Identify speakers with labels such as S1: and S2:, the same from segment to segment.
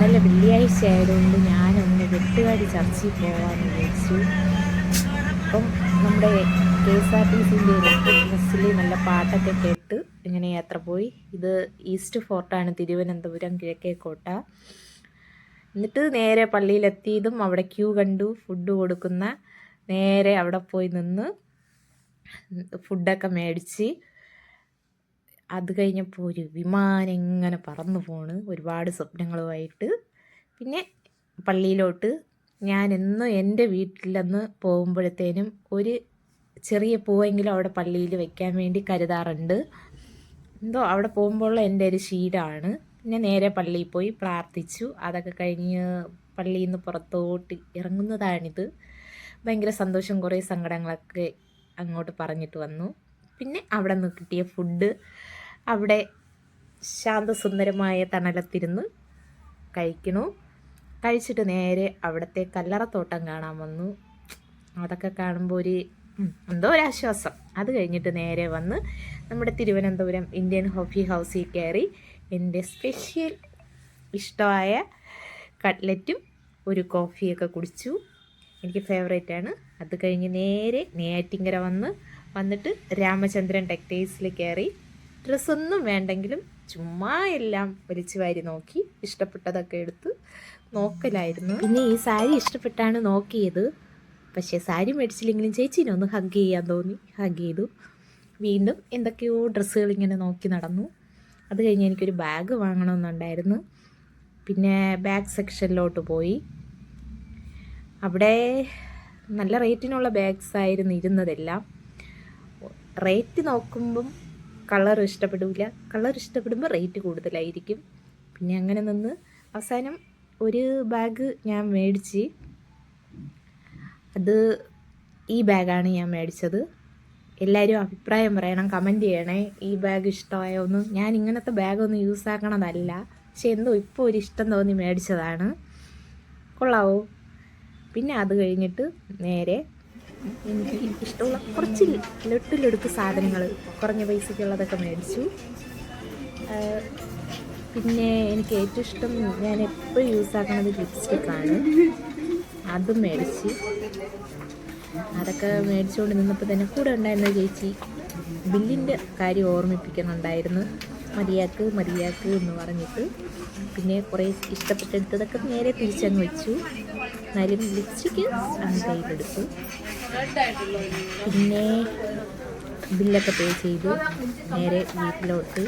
S1: ഇന്നലെ വെള്ളിയാഴ്ച ആയതുകൊണ്ട് ഞാനൊന്ന് വെട്ടുകാടി ചർച്ചിൽ പോകാമെന്ന് വിചാരിച്ചു. അപ്പം നമ്മുടെ KSRTCൻ്റെ ഇലക്ട്രിക് ബസ്സിൽ നല്ല പാട്ടൊക്കെ കേട്ട് ഇങ്ങനെ യാത്ര പോയി. ഇത് ഈസ്റ്റ് ഫോർട്ടാണ്, തിരുവനന്തപുരം കിഴക്കേക്കോട്ട. എന്നിട്ട് നേരെ പള്ളിയിലെത്തിയതും അവിടെ ക്യൂ കണ്ടു. ഫുഡ് കൊടുക്കുന്ന നേരെ അവിടെ പോയി നിന്ന് ഫുഡൊക്കെ മേടിച്ച്, അത് കഴിഞ്ഞപ്പോൾ ഒരു വിമാനം ഇങ്ങനെ പറന്നു പോണ് ഒരുപാട് സ്വപ്നങ്ങളുമായിട്ട്. പിന്നെ പള്ളിയിലോട്ട് ഞാൻ എന്നും എൻ്റെ വീട്ടിലന്ന് പോകുമ്പോഴത്തേനും ഒരു ചെറിയ പൂവെങ്കിലും അവിടെ പള്ളിയിൽ വെക്കാൻ വേണ്ടി കരുതാറുണ്ട്. എന്തോ അവിടെ പോകുമ്പോൾ എൻ്റെ ഒരു ശീലമാണ്. പിന്നെ നേരെ പള്ളിയിൽ പോയി പ്രാർത്ഥിച്ചു. അതൊക്കെ കഴിഞ്ഞ് പള്ളിയിൽ നിന്ന് പുറത്തോട്ട് ഇറങ്ങുന്നതാണിത്. ഭയങ്കര സന്തോഷം, കുറേ സങ്കടങ്ങളൊക്കെ അങ്ങോട്ട് പറഞ്ഞിട്ട് വന്നു. പിന്നെ അവിടെ നിന്ന് കിട്ടിയ ഫുഡ് അവിടെ ശാന്തസുന്ദരമായ തണലത്തിരുന്ന് കഴിക്കണു. കഴിച്ചിട്ട് നേരെ അവിടുത്തെ കല്ലറത്തോട്ടം കാണാൻ വന്നു. അതൊക്കെ കാണുമ്പോൾ ഒരു എന്തോ ഒരാശ്വാസം. അത് കഴിഞ്ഞിട്ട് നേരെ വന്ന് നമ്മുടെ തിരുവനന്തപുരം ഇന്ത്യൻ കോഫി ഹൗസിൽ കയറി എൻ്റെ സ്പെഷ്യൽ ഇഷ്ടമായ കട്ട്ലറ്റും ഒരു കോഫിയൊക്കെ കുടിച്ചു. എനിക്ക് ഫേവറേറ്റാണ്. അത് കഴിഞ്ഞ് നേരെ നെയ്യാറ്റിൻകര വന്നിട്ട് രാമചന്ദ്രൻ ടെക്സ്റ്റൈൽസിൽ കയറി. ഡ്രസ്സൊന്നും വേണ്ടെങ്കിലും ചുമ്മാ എല്ലാം വലിച്ചു വാരി നോക്കി, ഇഷ്ടപ്പെട്ടതൊക്കെ എടുത്ത് നോക്കലായിരുന്നു. പിന്നെ ഈ സാരി ഇഷ്ടപ്പെട്ടാണ് നോക്കിയത്. പക്ഷേ സാരി മേടിച്ചില്ലെങ്കിലും ചേച്ചീനെ ഒന്ന് ഹഗ് ചെയ്യാൻ തോന്നി, ഹഗ് ചെയ്തു. വീണ്ടും എന്തൊക്കെയോ ഡ്രസ്സുകൾ ഇങ്ങനെ നോക്കി നടന്നു. അത് കഴിഞ്ഞ് എനിക്കൊരു ബാഗ് വാങ്ങണമെന്നുണ്ടായിരുന്നു. പിന്നെ ബാഗ് സെക്ഷനിലോട്ട് പോയി. അവിടെ നല്ല റേറ്റിനുള്ള ബാഗ്സ് ആയിരുന്നു ഇരുന്നതെല്ലാം. റേറ്റ് നോക്കുമ്പം കളർ ഇഷ്ടപ്പെടില്ല, കളർ ഇഷ്ടപ്പെടുമ്പോൾ റേറ്റ് കൂടുതലായിരിക്കും. പിന്നെ അങ്ങനെ നിന്ന് അവസാനം ഒരു ബാഗ് ഞാൻ മേടിച്ച്. അത് ഈ ബാഗാണ് ഞാൻ മേടിച്ചത്. എല്ലാവരും അഭിപ്രായം പറയണം, കമൻറ്റ് ചെയ്യണേ ഈ ബാഗ് ഇഷ്ടമായോ എന്ന്. ഞാൻ ഇങ്ങനത്തെ ബാഗൊന്നും യൂസ് ആക്കണതല്ല, പക്ഷെ എന്തോ ഇപ്പോൾ ഒരു ഇഷ്ടം തോന്നി മേടിച്ചതാണ്. കൊള്ളാവോ? പിന്നെ അത് കഴിഞ്ഞിട്ട് നേരെ എനിക്ക് ഇഷ്ടമുള്ള കുറച്ച് ലൊട്ടിലെടുത്ത് സാധനങ്ങൾ കുറഞ്ഞ പൈസയ്ക്കുള്ളതൊക്കെ മേടിച്ചു. പിന്നെ എനിക്ക് ഏറ്റവും ഇഷ്ടം, ഞാൻ എപ്പോഴും യൂസ് ആക്കുന്നത് ലിപ്സ്റ്റിക്കാണ്. അതും മേടിച്ച്. അതൊക്കെ മേടിച്ചുകൊണ്ട് നിന്നപ്പോൾ തന്നെ കൂടെ ഉണ്ടായിരുന്ന ചേച്ചി ബില്ലിൻ്റെ കാര്യം ഓർമ്മിപ്പിക്കുന്നുണ്ടായിരുന്നു. മതിയാക്ക് എന്ന് പറഞ്ഞിട്ട്. പിന്നെ കുറേ ഇഷ്ടപ്പെട്ടെടുത്തതൊക്കെ നേരെ തിരിച്ചങ്ങ് വെച്ചു. എന്നാലും ലിപ്സ്റ്റിക്ക് അങ്ങ് കയ്യിലെടുത്തു. പിന്നെ ബില്ലൊക്കെ പേ ചെയ്തു നേരെ വീട്ടിലോട്ട്.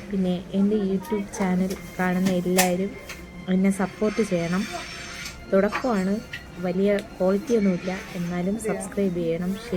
S1: പിന്നെ എൻ്റെ യൂട്യൂബ് ചാനൽ കാണുന്ന എല്ലാവരും എന്നെ സപ്പോർട്ട് ചെയ്യണം. തുടക്കമാണ്, വലിയ ക്വാളിറ്റിയൊന്നുമില്ല, എന്നാലും സബ്സ്ക്രൈബ് ചെയ്യണം, ഷെയർ